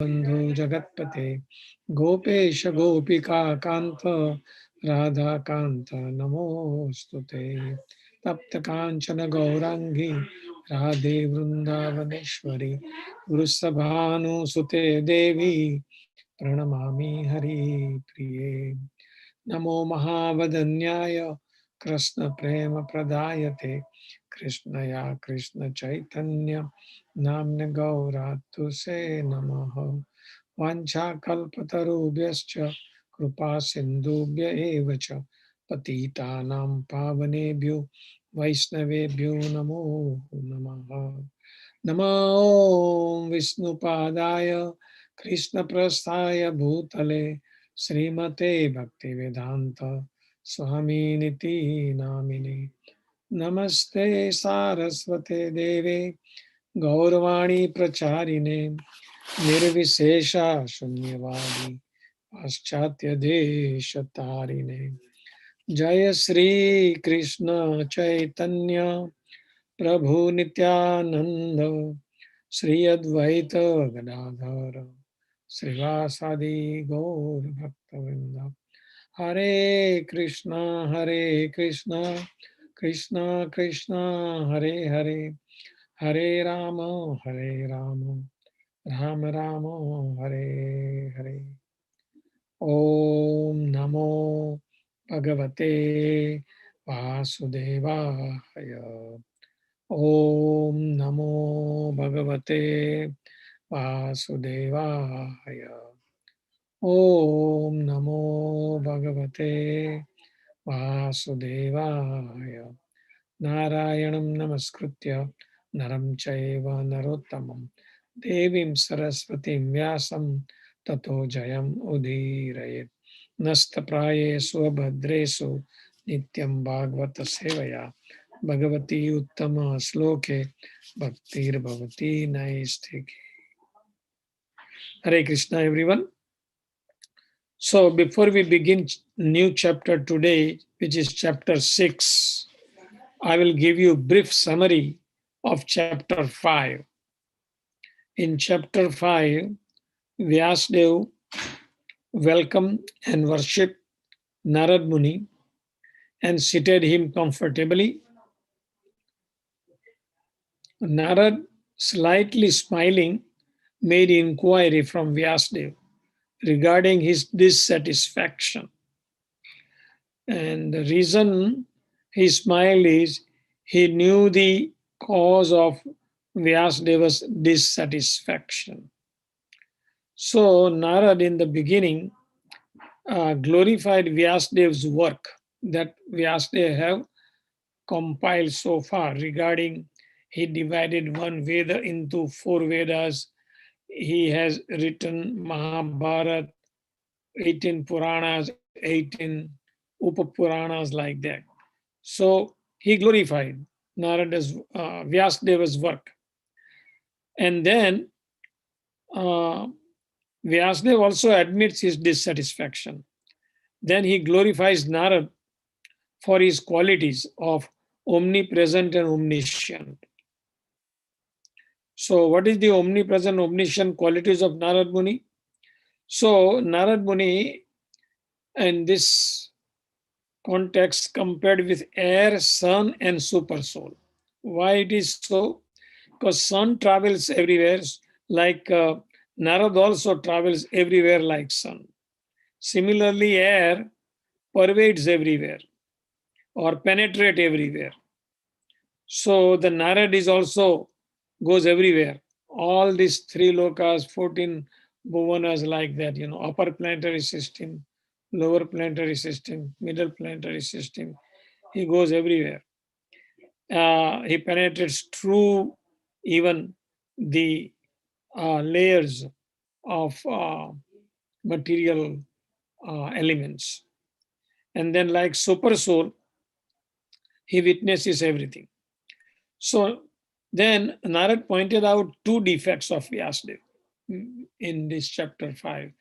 Bandhu Jagatpate Gopesha Gopika Kanta Radha Kanta Namostute Tapta Kanchana Gaurangi Radhe Vrindavaneshwari Vrusabhanu Sute Devi Pranamami Hari Priye Namo Mahavadanyaya Krishna Prema Pradayate Krishnaya Krishna Chaitanya Namne Gauratu Se Namaha Vancha Kalpatarubhyascha Krupa Sindhubhya Evacha Patitanam Pavanebhyo Vaishnavebhyo Namo Namaha Namo Vishnu Padaya Krishna Prasthaya Bhutale Srimate Bhaktivedanta Swami Niti Namini Namaste Saraswate Deve Gauravani Pracharine Nirvishesha Shunyavadi Paschatya Deshatarine Jaya Sri Krishna Chaitanya Prabhu Nityananda Sri Advaita Gadadhara Srivasadi Gaur Bhaktavinda Hare Krishna Krishna Krishna Hare Hare Hare Rama Rama Rama Hare Hare Om Namo Bhagavate Vasudevaya Om Namo Bhagavate Vasudevaya Om Namo Bhagavate Vasudevaya Narayanam Namaskritya Naram Chaiva Narottamam Devim Saraswatim Vyasam Tato Jayam Udirayet Nastapraye Swabhadresu Nityam Bhagavata Sevaya Bhagavati Uttama Sloke Bhaktir Bhavati Naistiki. Hare Krishna everyone. So before we begin new chapter today, which is chapter 6, I will give you a brief summary of chapter 5. In chapter 5, Vyasadeva welcomed and worshipped Narad Muni and seated him comfortably. Narad, slightly smiling, made inquiry from Vyasadeva regarding his dissatisfaction. And the reason he smiled is he knew the cause of Vyasadeva's dissatisfaction. So Narad in the beginning glorified Vyasadeva's work that Vyasadeva have compiled so far regarding he divided one Veda into 4 Vedas. He has written Mahabharata, 18 Puranas, 18 Upapuranas like that. So he glorified Narada's, Vyasadeva's work. And then Vyasadeva also admits his dissatisfaction. Then he glorifies Narad for his qualities of omnipresent and omniscient. So what is the omnipresent, omniscient qualities of Narad Muni? So Narad Muni in this context compared with air, sun and super soul. Why it is so? Because sun travels everywhere like Narad also travels everywhere like sun. Similarly, air pervades everywhere or penetrate everywhere. So the Narad is also goes everywhere. All these 3 lokas, 14 bhuvanas like that, upper planetary system, lower planetary system, middle planetary system. He goes everywhere. He penetrates through even the layers of material elements. And then like super soul, he witnesses everything. So then Narad pointed out 2 defects of Vyasadeva in this chapter 5.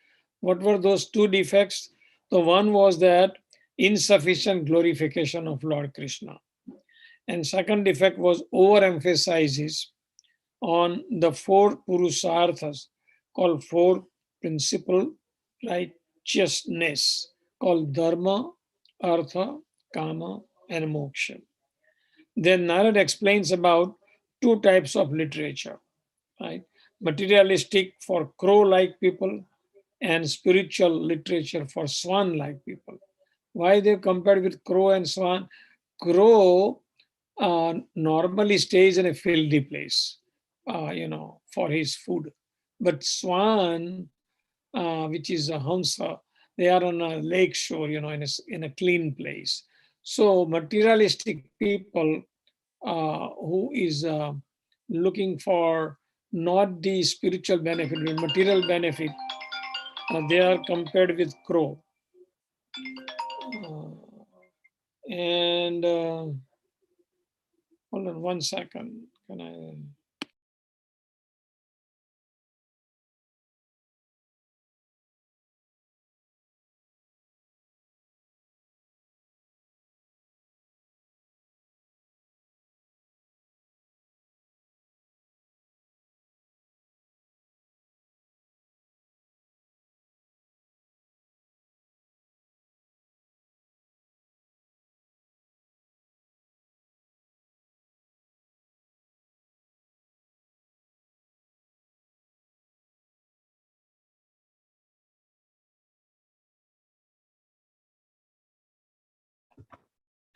What were those 2 defects? The one was that insufficient glorification of Lord Krishna. And second defect was overemphasis on the 4 Purusarthas called four principal righteousness, called dharma, artha, kama, and moksha. Then Narad explains about two types of literature, right? Materialistic for crow-like people and spiritual literature for swan-like people. Why they compared with crow and swan? Crow normally stays in a filthy place, for his food. But swan, which is a hamsa, they are on a lake shore, in a clean place. So materialistic people who is looking for not the spiritual benefit, but material benefit, they are compared with crow. And hold on 1 second. Can I?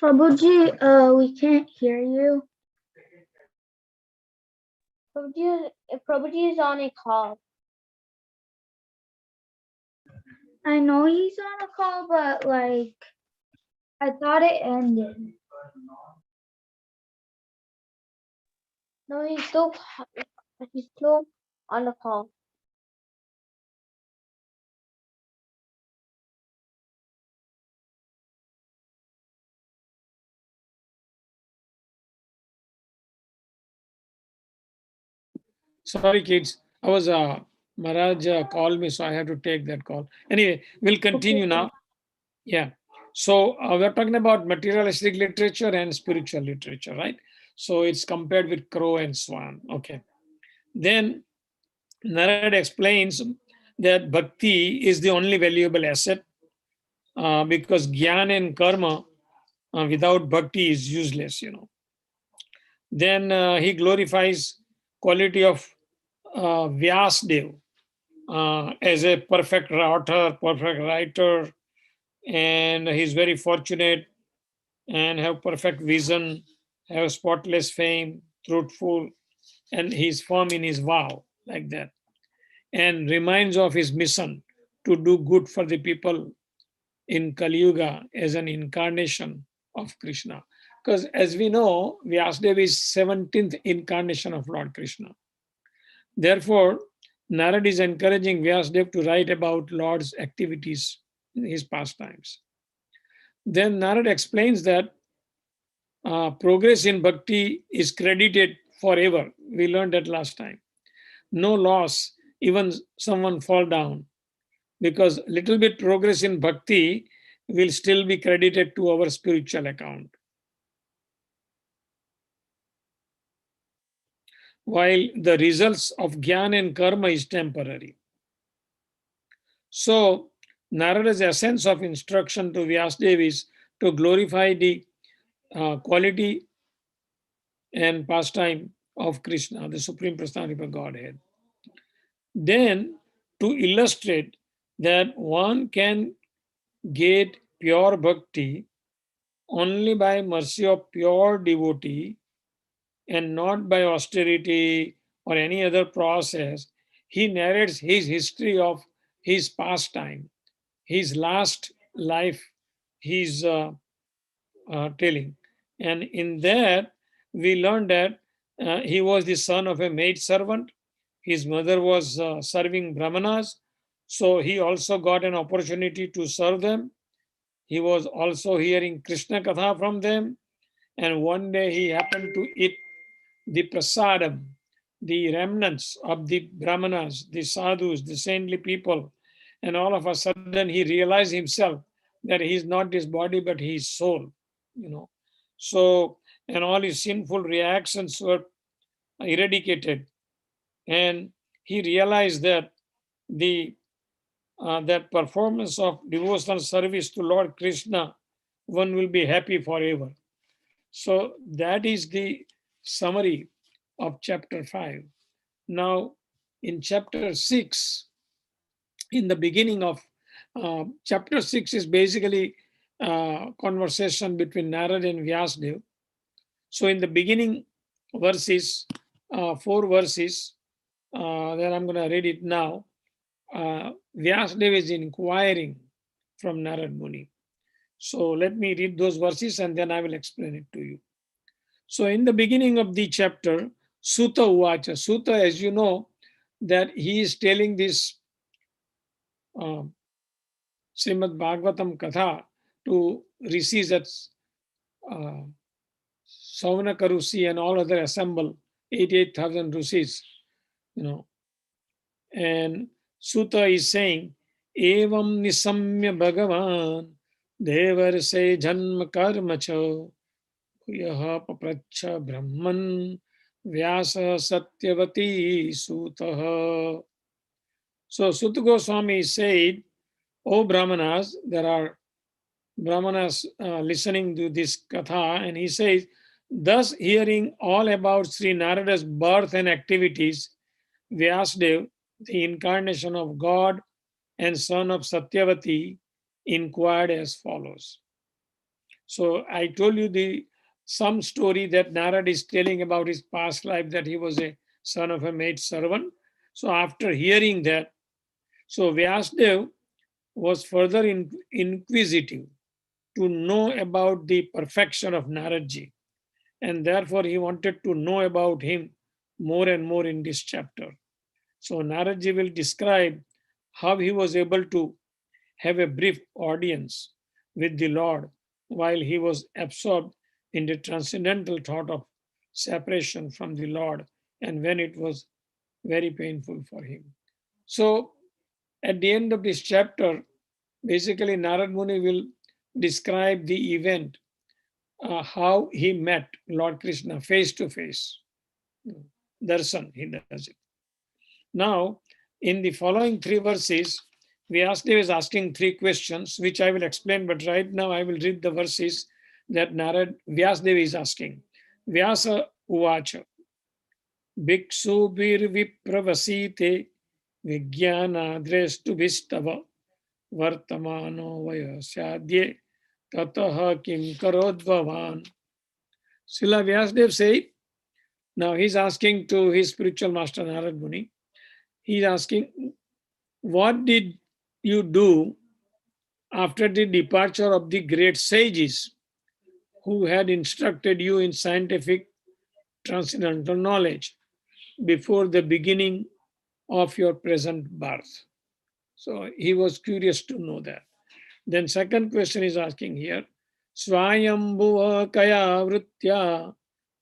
Prabhuji, we can't hear you. Prabhuji is on a call. I know he's on a call, but like, I thought it ended. No, he's still on the call. Sorry, kids. I was Maharaj called me, so I have to take that call. Anyway, we'll continue now. Yeah. So we're talking about materialistic literature and spiritual literature, right? So it's compared with crow and swan. Okay. Then Narad explains that bhakti is the only valuable asset because jnana and karma without bhakti is useless. Then he glorifies quality of Vyasadeva as a perfect author, perfect writer, and he's very fortunate and have perfect vision, have spotless fame, truthful, and he's firm in his vow, like that. And reminds of his mission to do good for the people in Kali Yuga as an incarnation of Krishna. Because as we know, Vyasadeva is 17th incarnation of Lord Krishna. Therefore, Narad is encouraging Vyasadeva to write about Lord's activities in his pastimes. Then Narad explains that progress in bhakti is credited forever. We learned that last time. No loss, even someone fall down, because little bit progress in bhakti will still be credited to our spiritual account. While the results of jnana and karma is temporary. So, Narada's essence of instruction to Vyasadeva is to glorify the quality and pastime of Krishna, the Supreme Personality of Godhead. Then, to illustrate that one can get pure bhakti only by mercy of pure devotee and not by austerity or any other process, he narrates his history of his pastime, his last life, his telling. And in that, we learned that he was the son of a maid servant. His mother was serving Brahmanas. So he also got an opportunity to serve them. He was also hearing Krishna Katha from them. And one day he happened to eat the prasadam, the remnants of the Brahmanas, the sadhus, the saintly people. And all of a sudden he realized himself that he is not his body, but his soul. So, and all his sinful reactions were eradicated. And he realized that the that performance of devotional service to Lord Krishna, one will be happy forever. So that is the summary of chapter 5. Now, in chapter 6, in the beginning of chapter 6 is basically conversation between Narad and Vyasadeva. So in the beginning verses, 4 verses, that I'm going to read it now. Vyasadeva is inquiring from Narad Muni. So let me read those verses and then I will explain it to you. So in the beginning of the chapter, Sutta Uvacha. Sutta, as you know, that he is telling this uh, Srimad Bhagwatam Katha to rishis at uh, Savanaka Rishi and all other assemble 88,000 rishis, you know. And Sutta is saying, Evam nisamya Bhagavan Devar se janma karma cha Yaha papracha Brahman Vyasa Satyavati Sutaha. So Sutta Goswami said, O Brahmanas, there are Brahmanas listening to this katha, and he says, thus hearing all about Sri Narada's birth and activities, Vyasadeva, the incarnation of God and son of Satyavati, inquired as follows. So I told you some story that Narad is telling about his past life, that he was a son of a maid servant. So after hearing that, so Vyasadeva was further inquisitive to know about the perfection of Naradji. And therefore, he wanted to know about him more and more in this chapter. So Naradji will describe how he was able to have a brief audience with the Lord while he was absorbed in the transcendental thought of separation from the Lord, and when it was very painful for him. So at the end of this chapter, basically Narad Muni will describe the event, how he met Lord Krishna face to face. Darshan, he does it. Now, in the following 3 verses, Vyasadeva is asking 3 questions, which I will explain, but right now I will read the verses that Vyasadeva is asking. Vyasa Uvacha, Bhiksu Bir Vipravasite Vijnana Drestu Vistava Vartamano Vayasadye Tataha Kim Karodvavan. Srila Vyasadeva said, now he's asking to his spiritual master Narad Muni, he's asking, what did you do after the departure of the great sages who had instructed you in scientific transcendental knowledge before the beginning of your present birth? So he was curious to know that. Then second question is asking here, Swayambhuva kaya vritya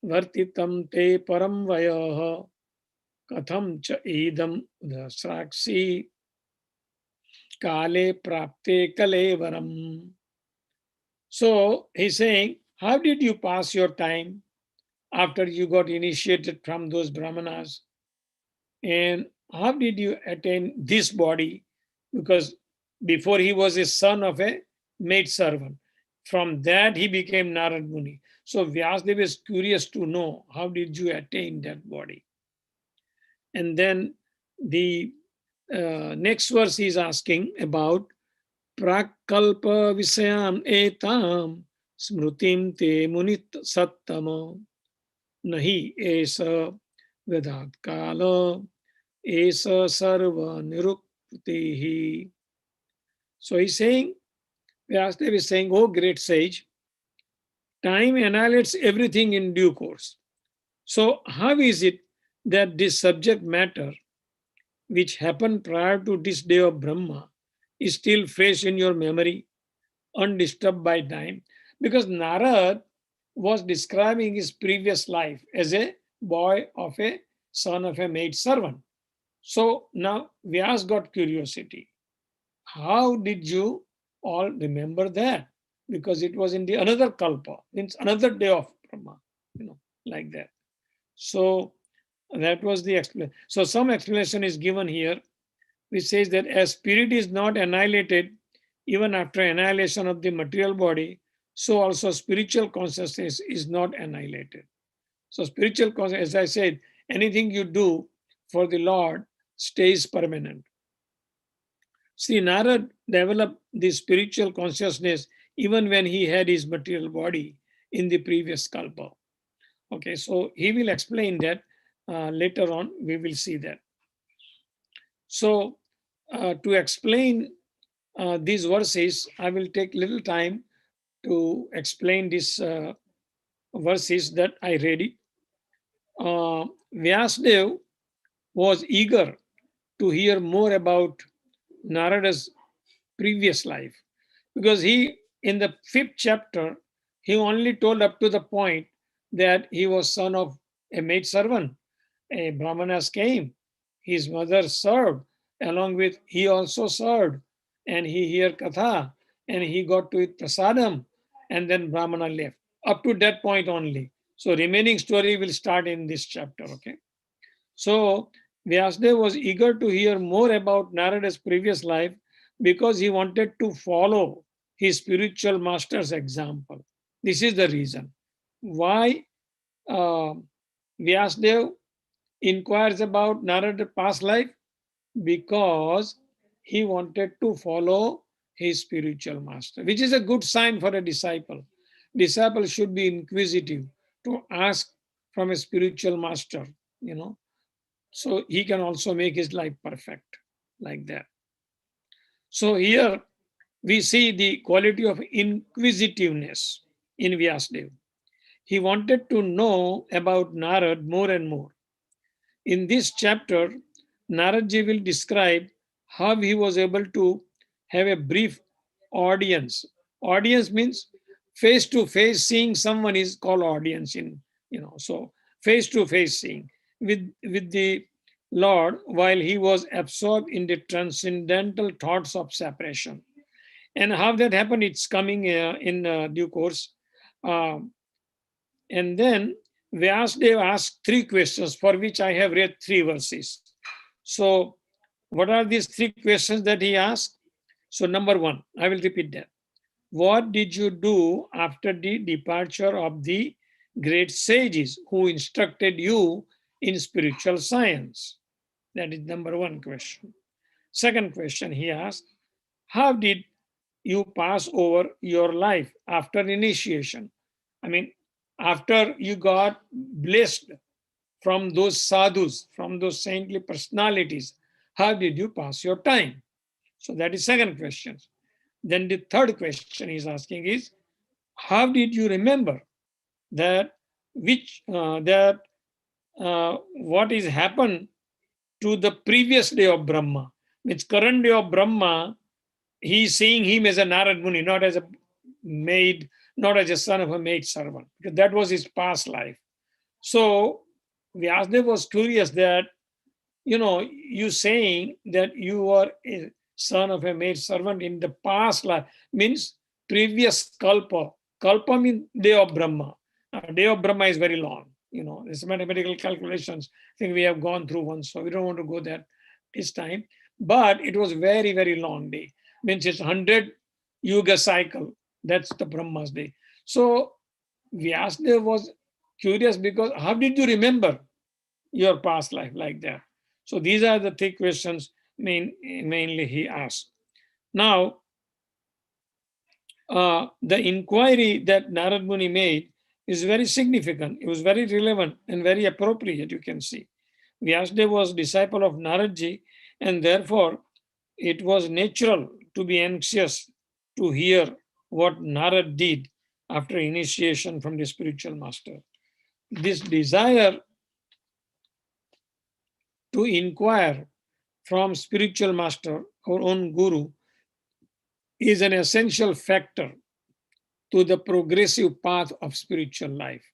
vartitam te param vayaha katham cha idam dasraksi kale prapte kalevaram. So he's saying, how did you pass your time after you got initiated from those brahmanas? And how did you attain this body? Because before he was a son of a maid servant. From that he became Narad Muni. So Vyasadeva is curious to know, how did you attain that body? And then the next verse is asking about Prakalpa Visayam Etam Smrutim Te Munit Sattama Nahi Esa Vedat Kala Esa Sarva Niruktihi. So he's saying, Vyasadeva is saying, oh great sage, time annihilates everything in due course. So how is it that this subject matter, which happened prior to this day of Brahma, is still fresh in your memory, undisturbed by time? Because Narad was describing his previous life as a boy of a son of a maid servant. So now Vyas got curiosity. How did you all remember that? Because it was in the another kalpa, means another day of Brahma, like that. So that was the explanation. So some explanation is given here. which says that as spirit is not annihilated even after annihilation of the material body, so also spiritual consciousness is not annihilated. So spiritual consciousness, as I said, anything you do for the Lord stays permanent. See, Narad developed the spiritual consciousness even when he had his material body in the previous kalpa. Okay, so he will explain that later on, we will see that. So to explain these verses, I will take little time to explain these verses that I read it. Vyasadeva was eager to hear more about Narada's previous life because he, in the 5th chapter, he only told up to the point that he was son of a maid servant. A brahmanas came, his mother served, along with he also served, and he heard katha, and he got to eat prasadam, and then brahmana left. Up to that point only. So remaining story will start in this chapter. Okay. So Vyasadeva was eager to hear more about Narada's previous life because he wanted to follow his spiritual master's example. This is the reason why uh, Vyasadeva inquires about Narada's past life, because he wanted to follow his spiritual master, which is a good sign for a disciple. Disciple should be inquisitive to ask from a spiritual master, you know, so he can also make his life perfect like that. So here we see the quality of inquisitiveness in Vyasadeva. He wanted to know about Narad more and more. In this chapter, Naradji will describe how he was able to have a brief audience. Audience means face to face seeing someone is called audience in, so face to face seeing with the Lord while he was absorbed in the transcendental thoughts of separation. And how that happened, it's coming in due course. Um, and then Vyasadeva asked 3 questions for which I have read 3 verses. So, what are these 3 questions that he asked? So, number 1, I will repeat that. What did you do after the departure of the great sages who instructed you in spiritual science? That is number 1 question. Second question he asked, how did you pass over your life after initiation? I mean, after you got blessed from those sadhus, from those saintly personalities, how did you pass your time? So that is second question. Then the third question he's asking is, how did you remember that what is happened to the previous day of Brahma? Means current day of Brahma, he's seeing him as a Narad Muni, not as a maid, not as a son of a maid servant, because that was his past life. So Vyasadeva was curious that, you saying that you are a son of a maid servant in the past life means previous kalpa. Kalpa means day of Brahma. Day of Brahma is very long. There's mathematical calculations. I think we have gone through once, so we don't want to go there this time. But it was very, very long day. Means it's 100 yuga cycle. That's the Brahma's day. So Vyasadeva was curious because how did you remember your past life like that? So these are the 3 questions mainly he asked. Now, the inquiry that Narad Muni made is very significant. It was very relevant and very appropriate, you can see. Vyasadeva was disciple of Naradji, and therefore it was natural to be anxious to hear what Narad did after initiation from the spiritual master. This desire to inquire from spiritual master, our own guru, is an essential factor to the progressive path of spiritual life.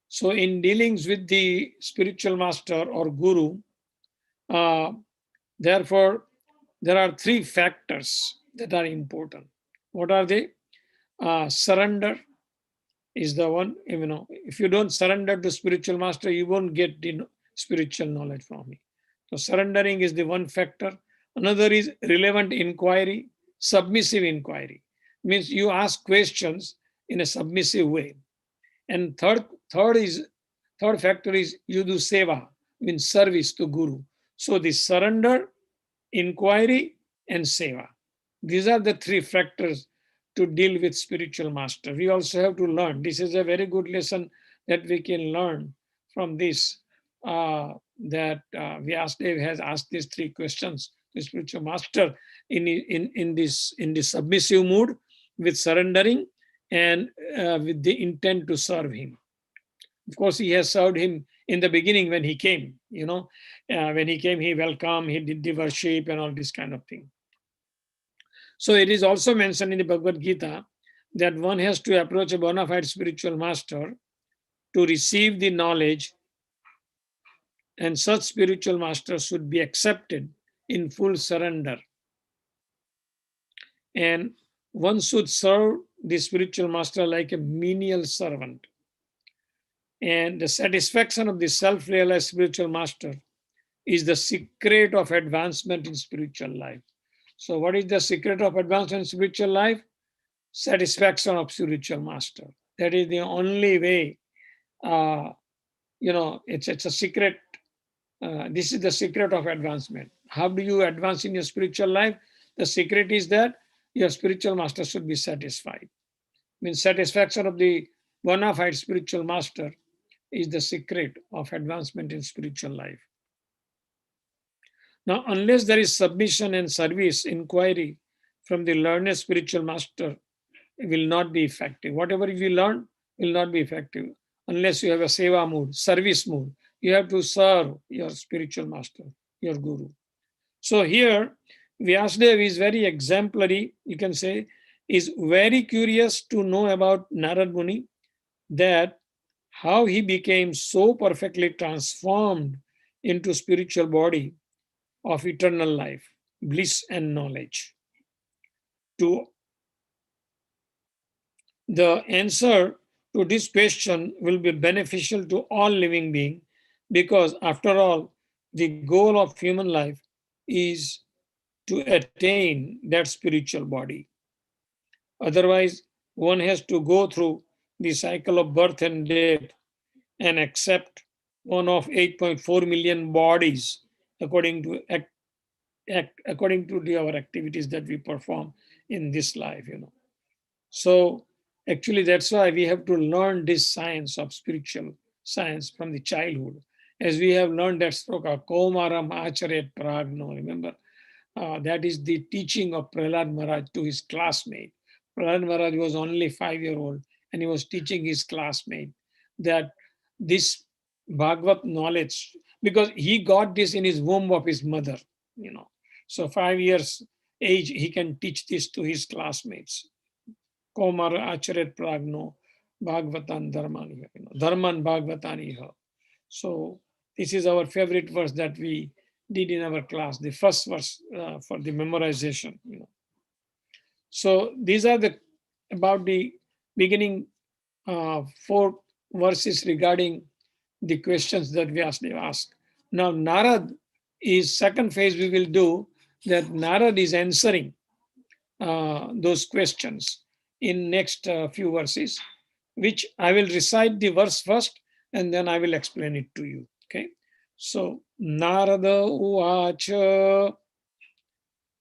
So in dealings with the spiritual master or guru, therefore, there are 3 factors that are important. What are they? Surrender is the one. If you don't surrender to spiritual master, you won't get the spiritual knowledge from me. So surrendering is the one factor. Another is relevant inquiry, submissive inquiry. Means you ask questions in a submissive way. And third factor is you do seva, means service to Guru. So the surrender, inquiry, and seva. These are the three factors to deal with spiritual master. We also have to learn. This is a very good lesson that we can learn from this. That Vyasadeva has asked these three questions to spiritual master in this submissive mood, with surrendering, and with the intent to serve him. Of course, he has served him in the beginning when he came. When he came, he welcomed, he did the worship and all this kind of thing. So it is also mentioned in the Bhagavad Gita that one has to approach a bona fide spiritual master to receive the knowledge, and such spiritual master should be accepted in full surrender. And one should serve the spiritual master like a menial servant. And the satisfaction of the self-realized spiritual master is the secret of advancement in spiritual life. So what is the secret of advancement in spiritual life? Satisfaction of spiritual master. That is the only way. It's a secret. This is the secret of advancement. How do you advance in your spiritual life? The secret is that your spiritual master should be satisfied. Means satisfaction of the bona fide spiritual master is the secret of advancement in spiritual life. Now, unless there is submission and service, inquiry from the learned spiritual master, it will not be effective. Whatever you learn will not be effective unless you have a seva mood, service mood. You have to serve your spiritual master, your guru. So here, Vyasadeva is very exemplary, you can say, is very curious to know about Narad Muni, that how he became so perfectly transformed into spiritual body of eternal life, bliss and knowledge. The answer to this question will be beneficial to all living beings, because after all, the goal of human life is to attain that spiritual body. Otherwise, one has to go through the cycle of birth and death and accept one of 8.4 million bodies according to our activities that we perform in this life. So actually, that's why we have to learn this science of spiritual science from the childhood. As we have learned that sloka, Komaram Acharet Pragno, remember? That is the teaching of Prahlad Maharaj to his classmate. Prahlad Maharaj was only 5-year-old, and he was teaching his classmate that this Bhagavad knowledge, because he got this in his womb of his mother. So 5 years age, he can teach this to his classmates. Komar Acharet Pragno Bhagavatan Dharmaniha. Dharman Bhagavataniha. So this is our favorite verse that we did in our class, the first verse for the memorization. So these are about the beginning 4 verses regarding the questions that Vyasadeva asked. Now Narad is second phase we will do, that Narad is answering those questions in next few verses, which I will recite the verse first and then I will explain it to you. Okay. So Narada Uvacha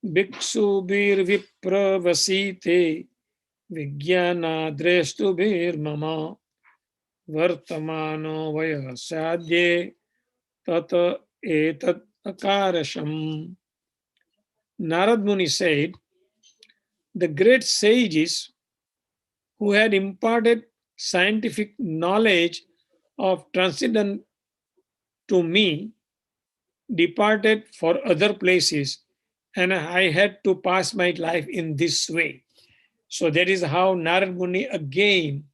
Bhikshubhir Vipravasite Vijnana Dreshtubhir Mama Vartamano Vyasadye Tata Etat Akarasham. Narad Muni said, the great sages who had imparted scientific knowledge of transcendent to me departed for other places, and I had to pass my life in this way. So that is how Narad Muni again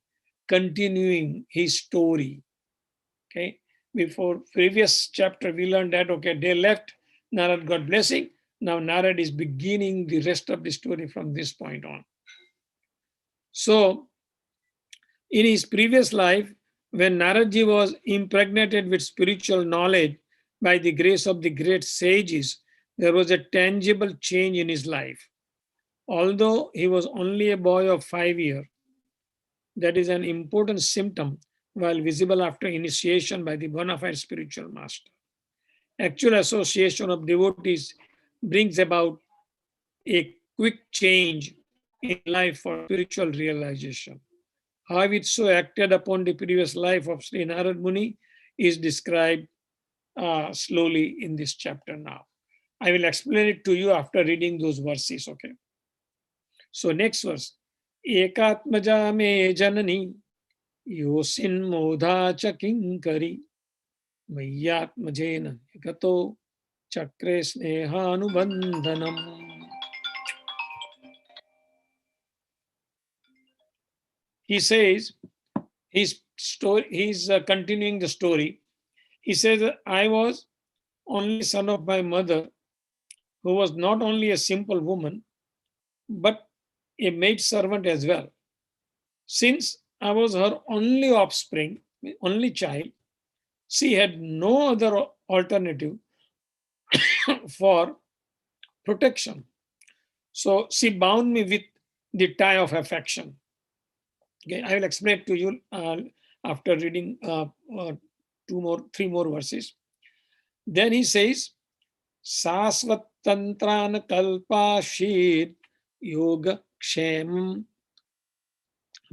continuing his story. Okay. Before previous chapter, we learned that, okay, they left, Narad got blessing. Now Narad is beginning the rest of the story from this point on. So in his previous life, when Naradji was impregnated with spiritual knowledge by the grace of the great sages, there was a tangible change in his life. Although he was only a boy of 5 years, that is an important symptom while visible after initiation by the bona fide spiritual master. Actual association of devotees brings about a quick change in life for spiritual realization. How it so acted upon the previous life of Sri Narad Muni is described slowly in this chapter now. I will explain it to you after reading those verses, okay? So next verse. Ekatmaja me janani yosin modha cha kinkari mayyatmajena gato chakre snehanubandhanam. He says, he's continuing the story. He says, I was only son of my mother, who was not only a simple woman, but a maid servant as well. Since I was her only offspring, only child, she had no other alternative for protection. So she bound me with the tie of affection. Okay, I will explain it to you after reading three more verses. Then he says, Sasvat Tantran Kalpashir Yoga Kshem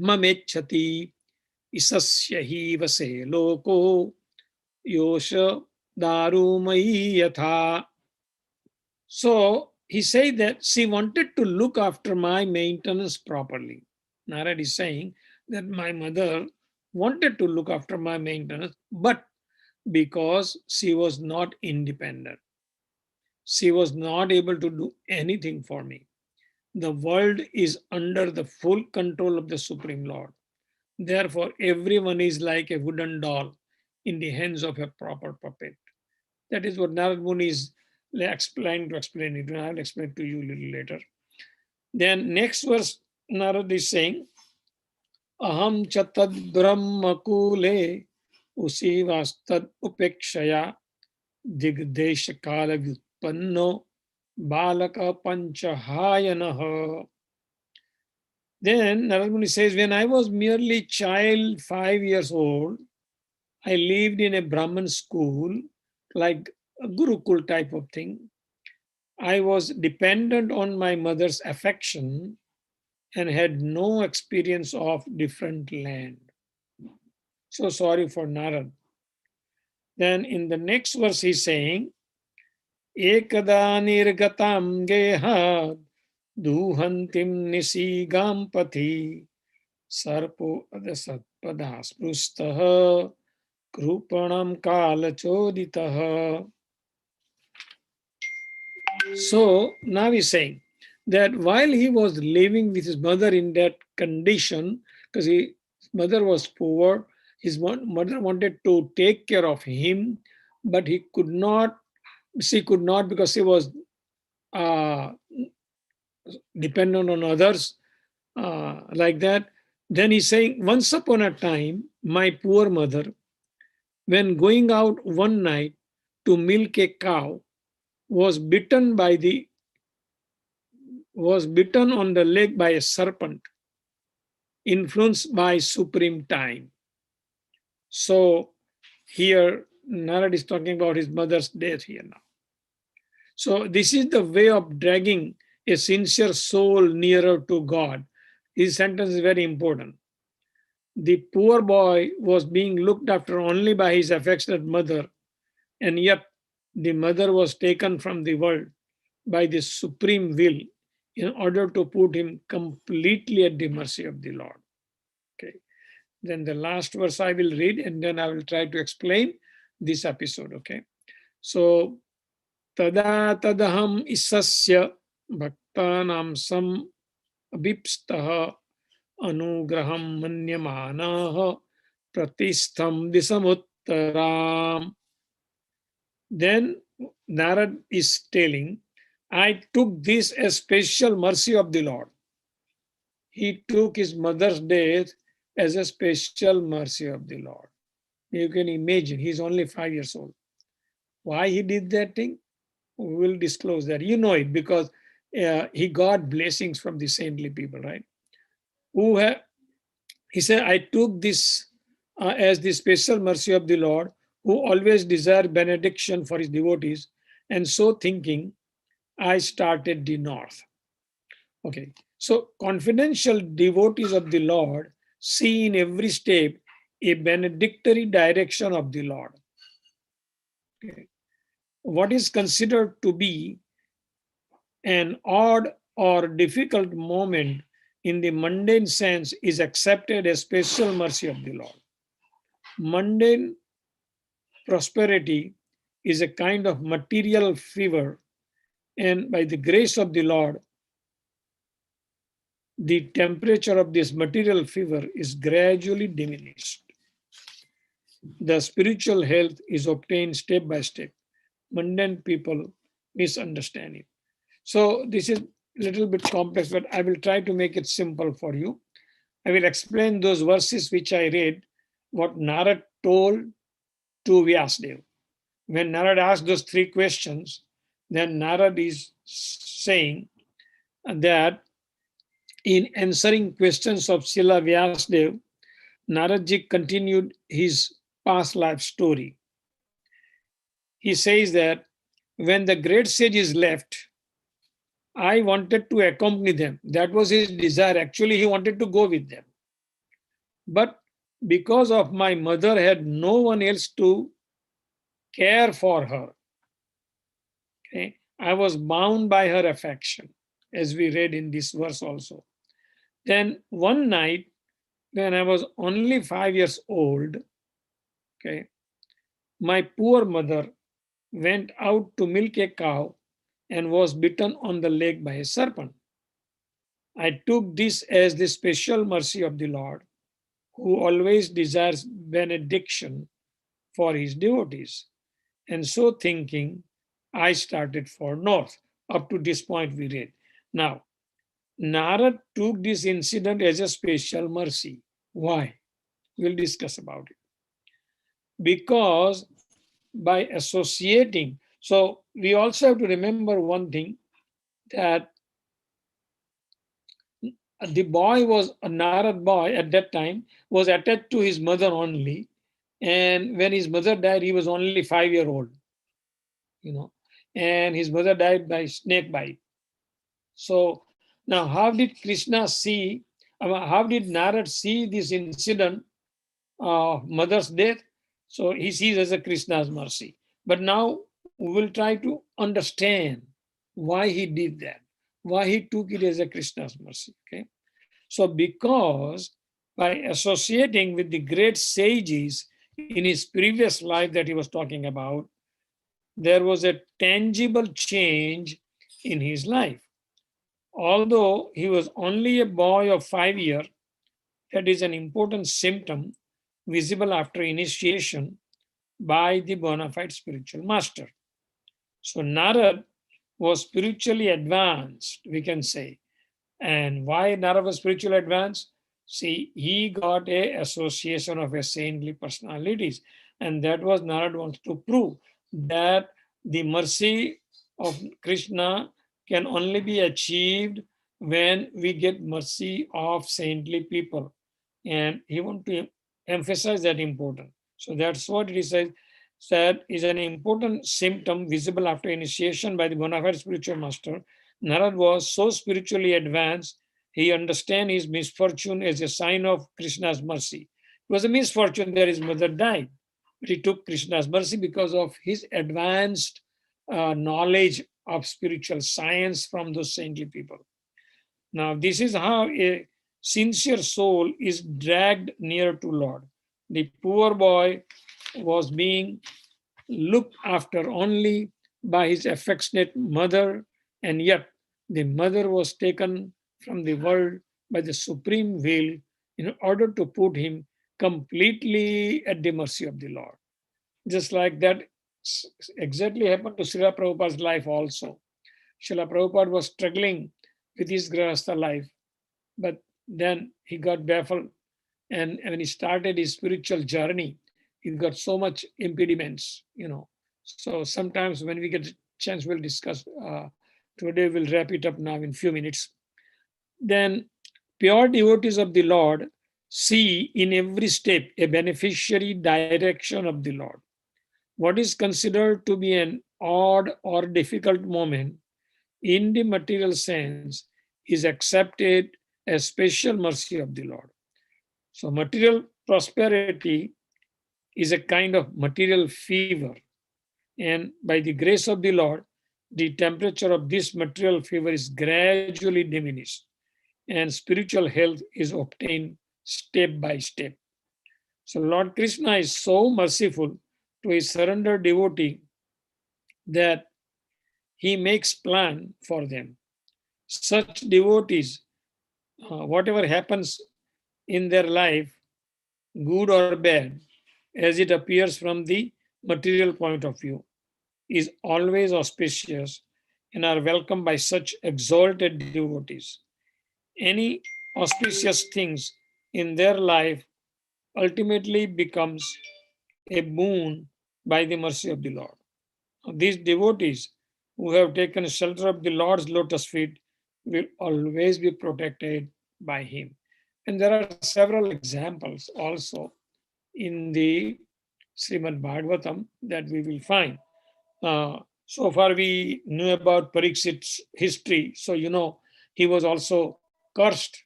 Mamechati Isasya hi vase loko Yosha Darumayi Yatha. So he said that she wanted to look after my maintenance properly. Narad is saying that my mother wanted to look after my maintenance, but because she was not independent, she was not able to do anything for me. The world is under the full control of the Supreme Lord. Therefore, everyone is like a wooden doll in the hands of a proper puppet. That is what Narad Muni is trying to explain it. And I will explain it to you a little later. Then next verse, Narad is saying, Aham chatad brahma kule usi vastad upekshaya digdesh kala vyutpanno balaka panchahayanaha. Then Narad Muni says, when I was merely child 5 years old, I lived in a Brahmin school, like a Gurukul type of thing. I was dependent on my mother's affection and had no experience of different land. So sorry for Narad. Then in the next verse he's saying, Ekada nirgatam geha duhantim nisigam pati sarpo adasat padas prustaha krupanam kala choditaha. So now he's saying that while he was living with his mother in that condition, because his mother was poor, his mother wanted to take care of him, but he could not, she could not because she was uh, dependent on others like that. Then he's saying, once upon a time, my poor mother, when going out one night to milk a cow, was bitten on the leg by a serpent, influenced by supreme time. So here Narad is talking about his mother's death here now. So this is the way of dragging a sincere soul nearer to God. This sentence is very important. The poor boy was being looked after only by his affectionate mother, and yet the mother was taken from the world by the supreme will in order to put him completely at the mercy of the Lord. Okay. Then the last verse I will read, and then I will try to explain this episode. Okay. So, tada tadaham isasya bhaktanam sam abhipstaha anugraham manyamanaha pratistham disamuttaram. Then Narad is telling, I took this as special mercy of the Lord. He took his mother's death as a special mercy of the Lord. You can imagine, he's only 5 years old. Why he did that thing? We will disclose that. You know it because he got blessings from the saintly people, right? Who have, he said, I took this as the special mercy of the Lord, who always desired benediction for his devotees. And so thinking, I started the north. Okay. So confidential devotees of the Lord see in every step a benedictory direction of the Lord. Okay. What is considered to be an odd or difficult moment in the mundane sense is accepted as special mercy of the Lord. Mundane prosperity is a kind of material fever, and by the grace of the Lord, the temperature of this material fever is gradually diminished. The spiritual health is obtained step by step. Mundane people misunderstand it. So this is a little bit complex, but I will try to make it simple for you. I will explain those verses which I read, what Narad told to Vyasadeva. When Narad asked those three questions, then Narad is saying that in answering questions of Srila Vyasadeva, Naradji continued his past life story. He says that when the great sages left, I wanted to accompany them. That was his desire. Actually, he wanted to go with them. But because of my mother had no one else to care for her, okay, I was bound by her affection, as we read in this verse also. Then one night, when I was only 5 years old, okay, my poor mother went out to milk a cow and was bitten on the leg by a serpent. I took this as the special mercy of the Lord, who always desires benediction for his devotees. And so thinking, I started for north. Up to this point we read. Now, Narad took this incident as a special mercy. Why? We'll discuss about it. Because by associating, so we also have to remember one thing, that the boy was a Narad boy at that time, was attached to his mother only. And when his mother died, he was only 5 years old, you know, and his mother died by snake bite. So now how did Krishna see, how did Narad see this incident of mother's death? So he sees as a Krishna's mercy. But now we will try to understand why he did that, why he took it as a Krishna's mercy. Okay. So because by associating with the great sages in his previous life that he was talking about, there was a tangible change in his life. Although he was only a boy of 5 years, that is an important symptom visible after initiation by the bona fide spiritual master. So Narad was spiritually advanced, we can say. And why Narad was spiritually advanced? See, he got a association of a saintly personalities. And that was Narad wants to prove that the mercy of Krishna can only be achieved when we get mercy of saintly people. And he wants to emphasize that important. So that's what he says, that is an important symptom visible after initiation by the bona fide spiritual master. Narad was so spiritually advanced, he understand his misfortune as a sign of Krishna's mercy. It was a misfortune that his mother died, but he took Krishna's mercy because of his advanced knowledge of spiritual science from those saintly people. Now, this is how a sincere soul is dragged near to Lord. The poor boy was being looked after only by his affectionate mother, and yet the mother was taken from the world by the supreme will in order to put him completely at the mercy of the Lord. Just like that exactly happened to Srila Prabhupada's life also. Srila Prabhupada was struggling with his Grahastha life, but then he got baffled. And when he started his spiritual journey, he got so much impediments, you know. So sometimes when we get a chance, we'll discuss. Today we'll wrap it up now in few minutes. Then pure devotees of the Lord see in every step a beneficiary direction of the Lord. What is considered to be an odd or difficult moment in the material sense is accepted as special mercy of the Lord. So material prosperity is a kind of material fever. And by the grace of the Lord, the temperature of this material fever is gradually diminished and spiritual health is obtained step by step. So Lord Krishna is so merciful to his surrendered devotee that he makes plan for them. Such devotees, whatever happens in their life, good or bad, as it appears from the material point of view, is always auspicious and are welcomed by such exalted devotees. Any auspicious things in their life ultimately becomes a boon by the mercy of the Lord. These devotees who have taken shelter of the Lord's lotus feet will always be protected by him. And there are several examples also in the Srimad Bhagwatam that we will find. So far, we knew about Parikshit's history. So, he was also cursed,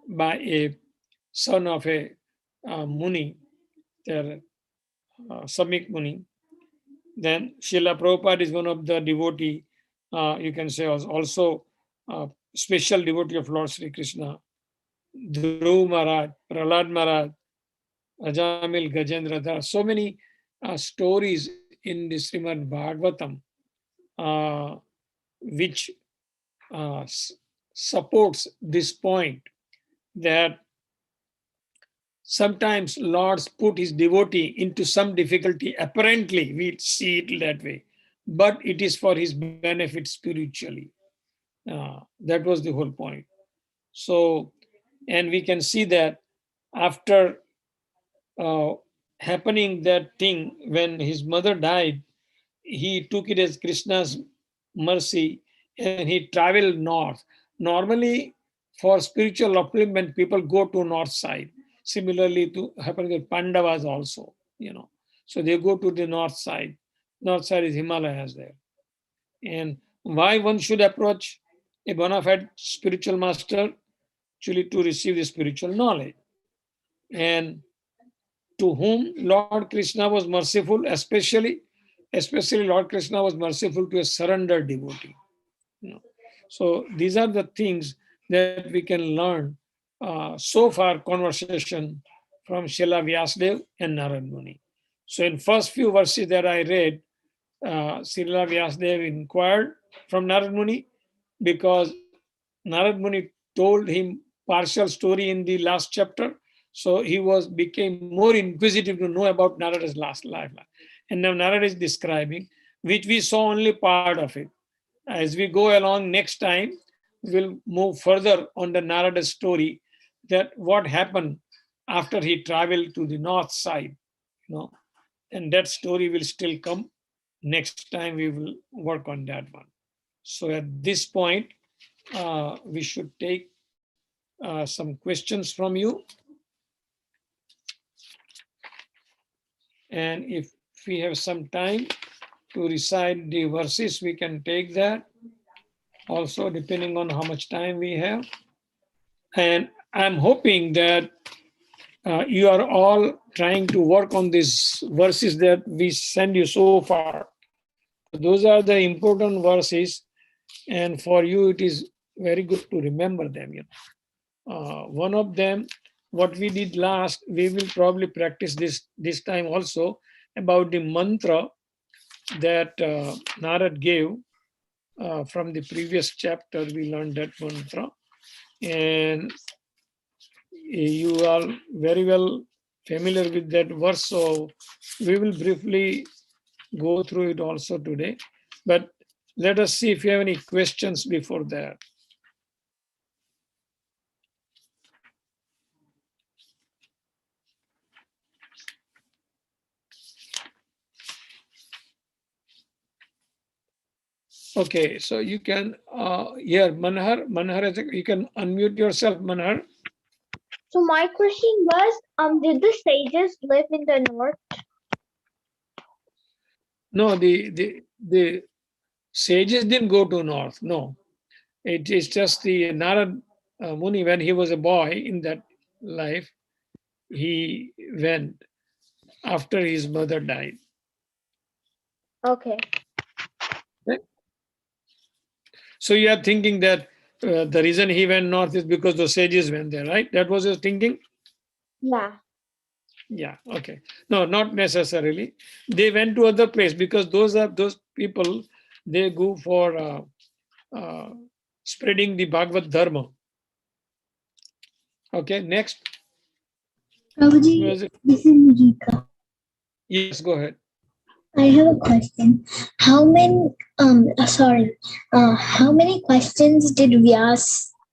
by a son of a Muni, their Samik Muni. Then Srila Prabhupada is one of the devotee, you can say, was also a special devotee of Lord Sri Krishna. Dhruv Maharaj, Prahlad Maharaj, Ajamil Gajendra. There are so many stories in the Srimad Bhagavatam uh, which supports this point that sometimes Lord put his devotee into some difficulty. Apparently, we see it that way, but it is for his benefit spiritually. That was the whole point. So, and we can see that after uh, happening that thing when his mother died, he took it as Krishna's mercy and he traveled north. Normally, for spiritual upliftment, people go to north side. Similarly, to happen with Pandavas also. So they go to the north side. North side is Himalayas there. And why one should approach a bona fide spiritual master? Actually, to receive the spiritual knowledge. And to whom Lord Krishna was merciful, especially Lord Krishna was merciful to a surrendered devotee. You know. So these are the things that we can learn so far conversation from Srila Vyasadeva and Narad Muni. So in first few verses that I read, Srila Vyasadeva inquired from Narad Muni because Narad Muni told him partial story in the last chapter. So he became more inquisitive to know about Narada's last life. And now Narada is describing, which we saw only part of it. As we go along next time, we'll move further on the Narada's story that what happened after he traveled to the north side, you know, and that story will still come. Next time we will work on that one. So at this point, we should take some questions from you. And if we have some time to recite the verses, we can take that. Also, depending on how much time we have. And I'm hoping that you are all trying to work on these verses that we send you so far. So those are the important verses, and for you, it is very good to remember them. One of them, what we did last, we will probably practice this time also about the mantra that Narad gave from the previous chapter. We learned that mantra, and you are very well familiar with that verse, so we will briefly go through it also today. But let us see if you have any questions before that. Okay, so you can here Manhar, you can unmute yourself, Manhar. So my question was, did the sages live in the north? No, the sages didn't go to north. No, it is just the Narad Muni, when he was a boy in that life, he went after his mother died. Okay. Okay? So you are thinking that the reason he went north is because the sages went there, right? That was your thinking? Yeah. Yeah, okay. No, not necessarily. They went to other place because those people, they go for spreading the Bhagavad Dharma. Okay, next. Prabhuji, this is Mujika. Yes, go ahead. I have a question. How many how many questions did Srila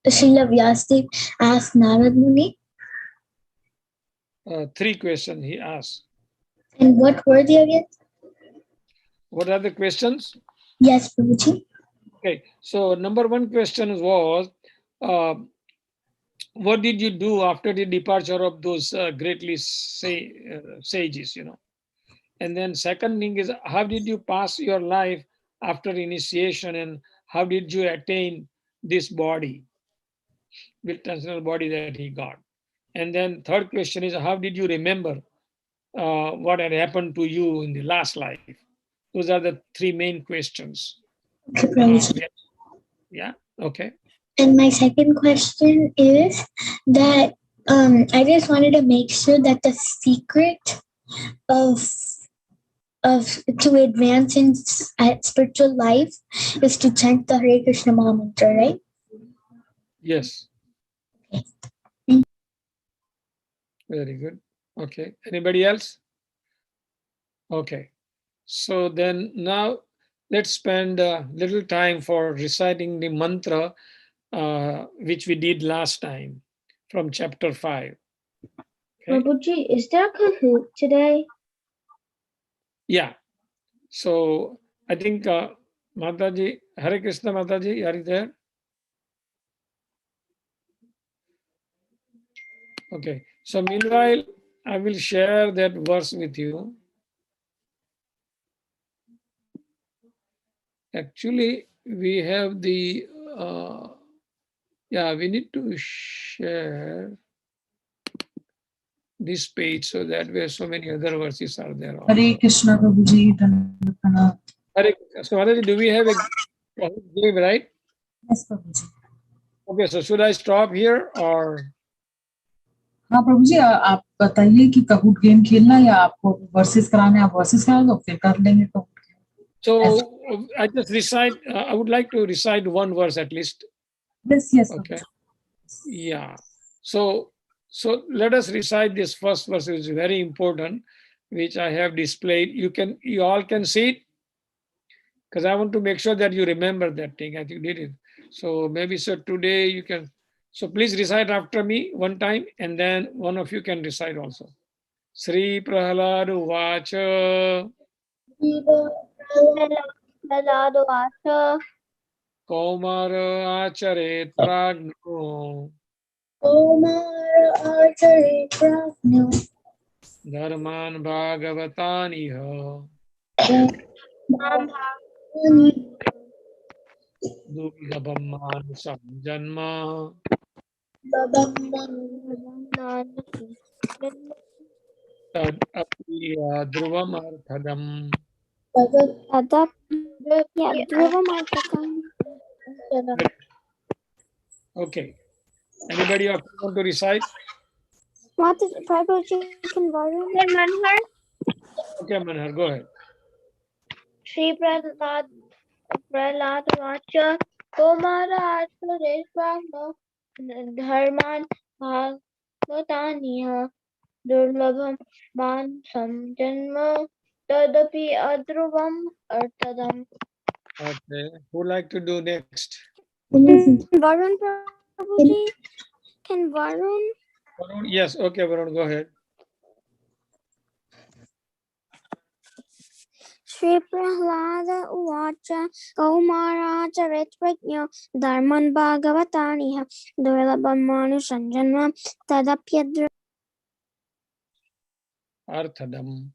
Vyasadeva ask Narad Muni? 3 questions he asked. And what were they again? What are the questions? Yes, Prabhuji. Okay, so number 1 question was, what did you do after the departure of those greatly sages, And then second thing is, how did you pass your life after initiation, and how did you attain this body, with transcendental body that he got? And then third question is, how did you remember what had happened to you in the last life? Those are the 3 main questions. Okay, Prabhuji. Yeah, okay. And my second question is that I just wanted to make sure that the secret of to advance in spiritual life is to chant the Hare Krishna Maha Mantra, right? Yes. Very good. Okay. Anybody else? Okay. So then now let's spend a little time for reciting the mantra, which we did last time from chapter 5. Okay. Prabhuji, is there a Kahoot today? Yeah. So I think Mataji, Hare Krishna Mataji, are you there? Okay. So meanwhile, I will share that verse with you. Actually, we have the, we need to share this page so that way so many other verses are there. Hare Krishna Prabhuji, Dandapana. So Mataji, do we have a game, right? Yes, Prabhuji. Okay, so should I stop here or? हाँ प्रभु जी आप बताइए कि कहूट game खेलना या आपको versus कराने आप versus करा दो फिर कर लेंगे तो So I just recite, I would like to recite one verse at least. yes Okay. Yeah. So let us recite this first verse, which is very important, which I have displayed. You all can see it, because I want to make sure that you remember that thing. I think you did it. So maybe so today you can. So please recite after me one time, and then one of you can recite also. Sri Prahalad Vacha Kaumar Acharet Pragno Omara Archari Pragno Dharman Bhagavataniha Dubham Janma Tad Api Dhruvam Arthadam. Okay. Anybody else want to recite? Okay, Manhar, go ahead. Shri Prahlad Vacha Komara Pragno Dharman Bhagavataniha Durlabham Mansam Janma Tadapi Adruvam Artadam. Okay. Who like to do next? Varun Prabhuji, can Varun? Varun? Yes. Okay, Varun, go ahead. Shri Prahlada Uvacha Kaumaracha Ritvajna Dharman Bhagavataniha Durlabam Manu Sanjanma Tadapyadra Arthadam.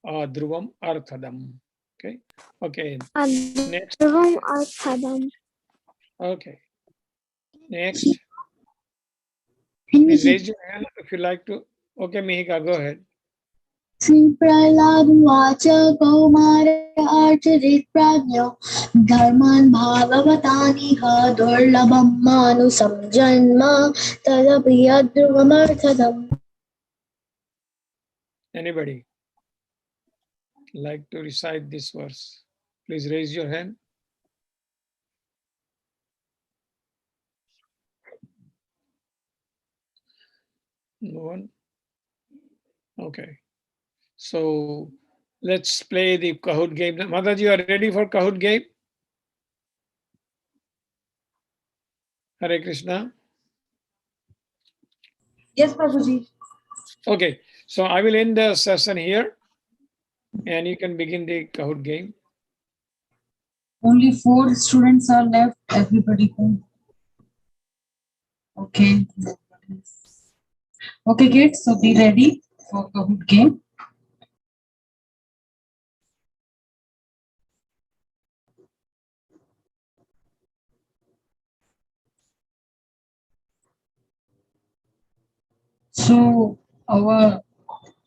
Dhruvam Arthadam. Okay. Okay. Next. Adruvam Arthadam. Okay. Next. Please raise your hand if you like to. Okay, Mihika, go ahead. Shri Prahlad Vacha Kaumara Archarit Prajna Dharman Bhagavatani Ha Durlabam Manu Samjanma Tadapiyadruvamarthadam. Anybody like to recite this verse? Please raise your hand. No one? Okay. So let's play the Kahoot game. Mataji, you are ready for Kahoot game? Hare Krishna. Yes, Prabhuji. Okay. So I will end the session here and you can begin the Kahoot game. Only 4 students are left. Everybody home. Okay. Okay, kids. So be ready for Kahoot game. So our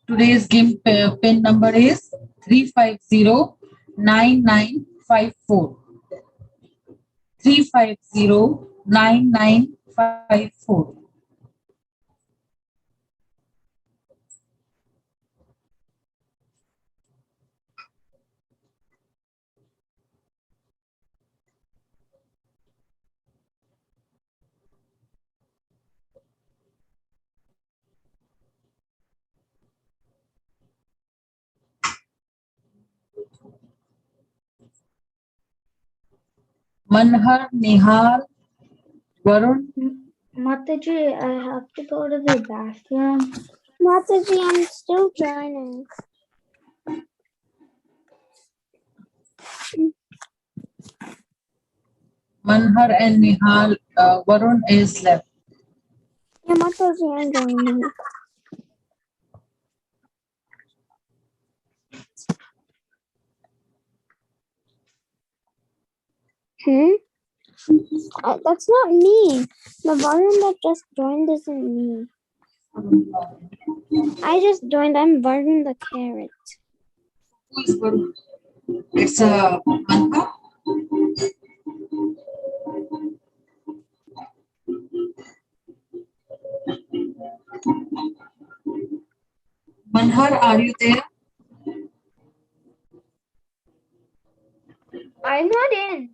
today's game pin number is 3509954. 3509954. Manhar, Nihal, Varun. Mataji, I have to go to the bathroom. Mataji, I'm still joining. Manhar and Nihal, Varun is left. Yeah, Mataji, I'm joining. That's not me. The Varun that just joined isn't me. I just joined. I'm Varun the carrot. Who is Varun? It's a Manhar. Manhar, are you there? I'm not in.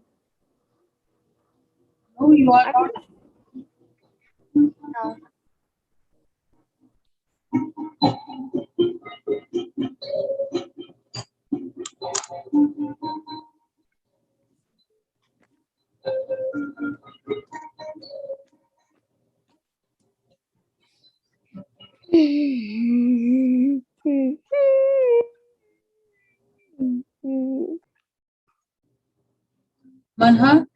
No, you are not. No. Manhar,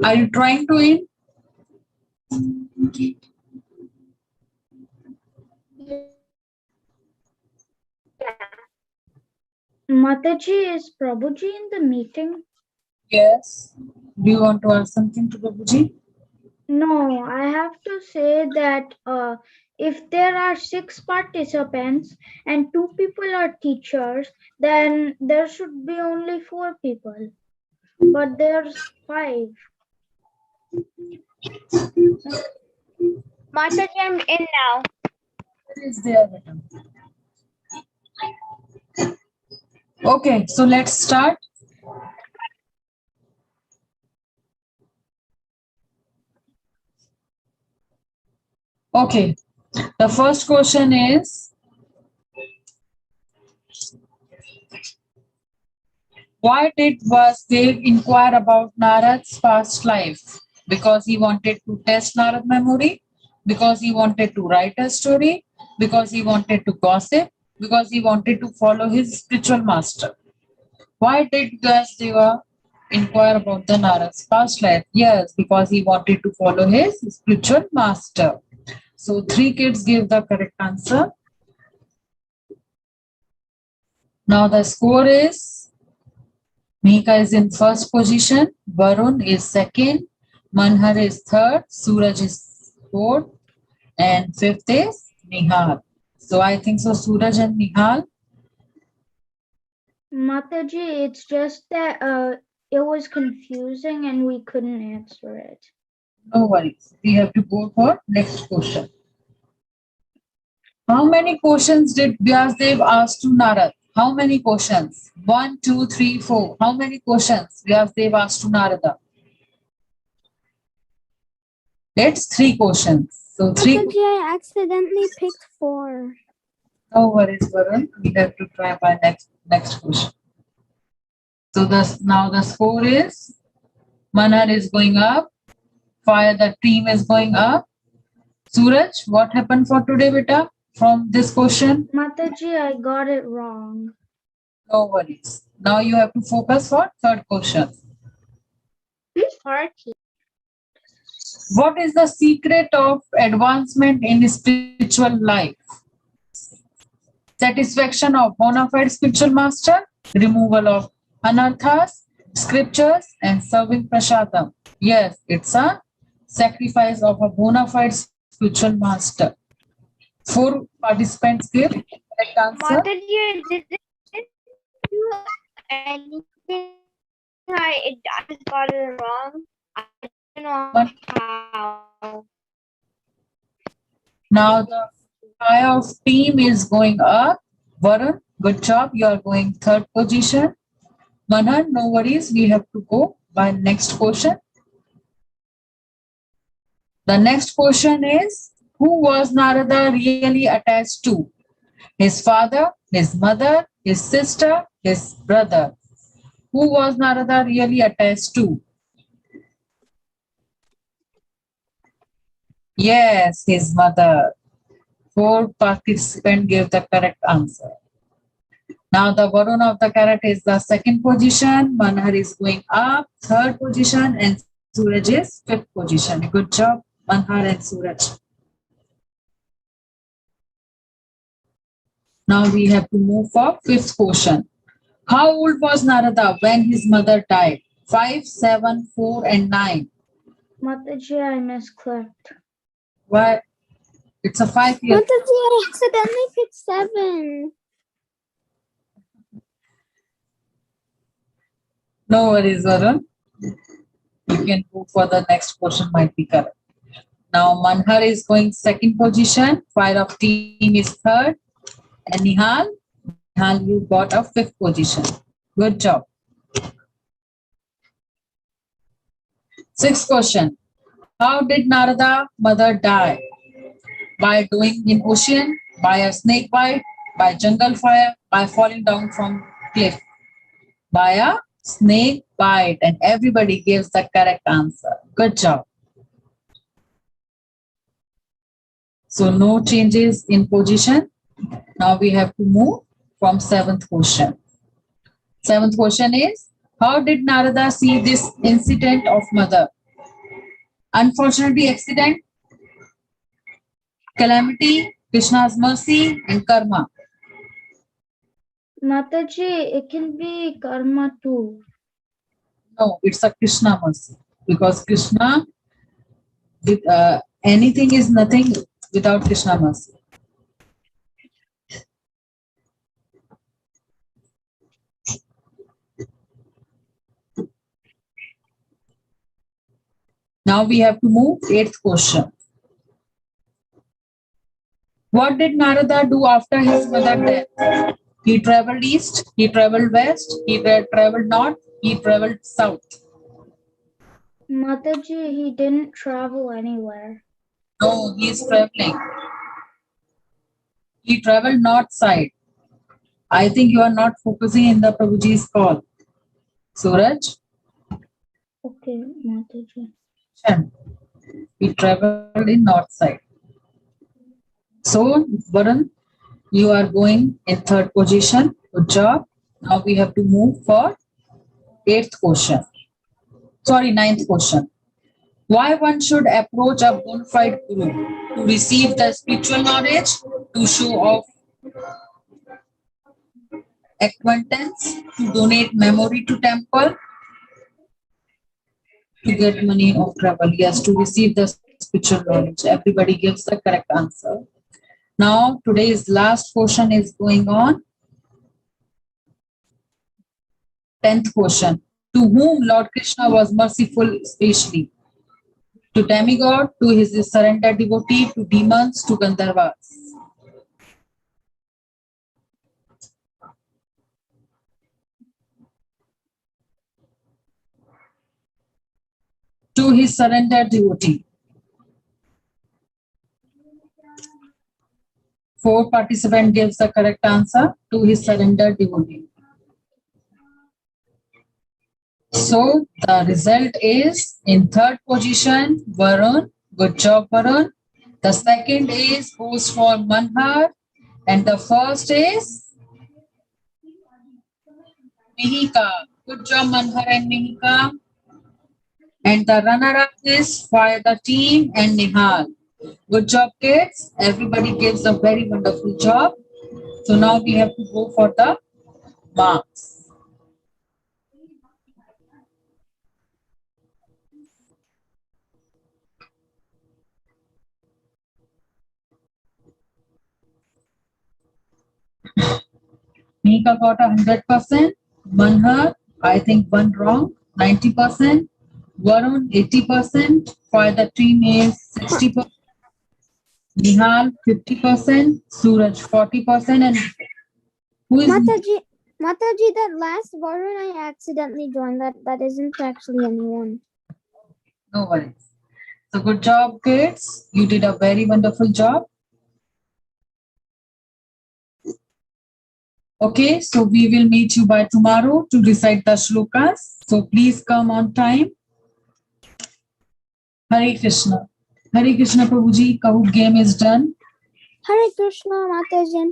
are you trying to in? Mataji, is Prabhuji in the meeting? Yes. Do you want to ask something to Prabhuji? No, I have to say that if there are 6 participants and 2 people are teachers, then there should be only 4 people. But there's 5. Mataji, I'm in now. Where is there, madam? Okay, so let's start. Okay, the first question is, why did Vasudev inquire about Narad's past life? Because he wanted to test Narad memory, because he wanted to write a story, because he wanted to gossip, Because he wanted to follow his spiritual master. Why did Vyasadeva inquire about the Narad's past life? Yes, because he wanted to follow his spiritual master. So 3 kids gave the correct answer. Now the score is Mika is in first position, Varun is second, Manhar is third, Suraj is fourth, and fifth is Nihal. So I think so Suraj and Nihal. Mataji, it's just that it was confusing and we couldn't answer it. No worries. We have to go for next question. How many questions did Vyasadeva ask to Narad? How many questions? 1, 2, 3, 4. How many questions Vyasadeva asked to Narada? It's 3 questions. So 3. Mataji, I accidentally picked 4. No worries, Varun. We have to try by next question. So now the score is Manar is going up. Fire, the team is going up. Suraj, what happened for today, beta? From this question? Mataji, I got it wrong. No worries. Now you have to focus for third question. What is the secret of advancement in spiritual life? Satisfaction of bona fide spiritual master, removal of anarthas, scriptures, and serving prasadam. Yes, it's a sacrifice of a bona fide spiritual master. 4 participants give correct answer. Mataji, did it do anything? I just got it wrong. I don't know how. Now the fire of team is going up. Varun, good job. You are going third position. Manan, no worries. We have to go by next question. The next question is, who was Narada really attached to? His father, his mother, his sister, his brother. Who was Narada really attached to? Yes, his mother. 4 participants gave the correct answer. Now the Varun of the carrot is the second position, Manhar is going up, third position, and Suraj is fifth position. Good job, Manhar and Suraj. Now we have to move for fifth question. How old was Narada when his mother died? 5, 7, 4, and 9. Mataji, I misclicked. Why? It's a 5-year. Mataji, I accidentally picked 7. No worries, Varun. You can go for the next question, might be correct. Now Manhar is going second position, fire of team is third, and Nihal, you got a fifth position. Good job. Sixth question. How did Narada mother die? By doing in ocean, by a snake bite, by jungle fire, by falling down from cliff. By a snake bite, and everybody gives the correct answer. Good job. So no changes in position. Now we have to move from seventh question. Seventh question is, how did Narada see this incident of mother? Unfortunately accident, calamity, Krishna's mercy, and karma. Mataji, it can be karma too. No, it's a Krishna mercy, because Krishna, anything is nothing without Krishna mercy. Now we have to move eighth question. What did Narada do after his mother's death? He traveled east, he traveled west, he traveled north, he traveled south. Mataji, he didn't travel anywhere. No, he is traveling. He traveled north side. I think you are not focusing in the Prabhuji's call. Suraj? Okay, Mataji. He traveled in north side. So, Varun, You are going in third position. Good job. Now we have to move for ninth question. Why one should approach a bona fide guru? To receive the spiritual knowledge, to show off acquaintance, to donate memory to temple, to get money of travel. Yes, to receive the spiritual knowledge. Everybody gives the correct answer. Now today's last question is going on. 10th question. To whom Lord Krishna was merciful especially? To demigod, to his surrendered devotee, to demons, to Gandharvas. To his surrendered devotee. 4 participant gives the correct answer. To his surrendered devotee. So the result is in third position, Varun. Good job, Varun. The second is goes for Manhar. And the first is Mihika. Good job, Manhar and Mihika. And the runner-up is for the team and Nihal. Good job, kids. Everybody gives a very wonderful job. So now we have to go for the marks. Mika got 100%. Manhar, I think one wrong, 90%. Varun, 80%. For the team is 60%. Nihal, 50%. Suraj, 40%. And who is Mataji, that last Varun I accidentally joined. That isn't actually anyone. No worries. So good job, kids. You did a very wonderful job. Okay, so we will meet you by tomorrow to recite the shlokas. So please come on time. Hare Krishna. Hare Krishna, Prabhuji. Kahoot game is done. Hare Krishna, Mataji and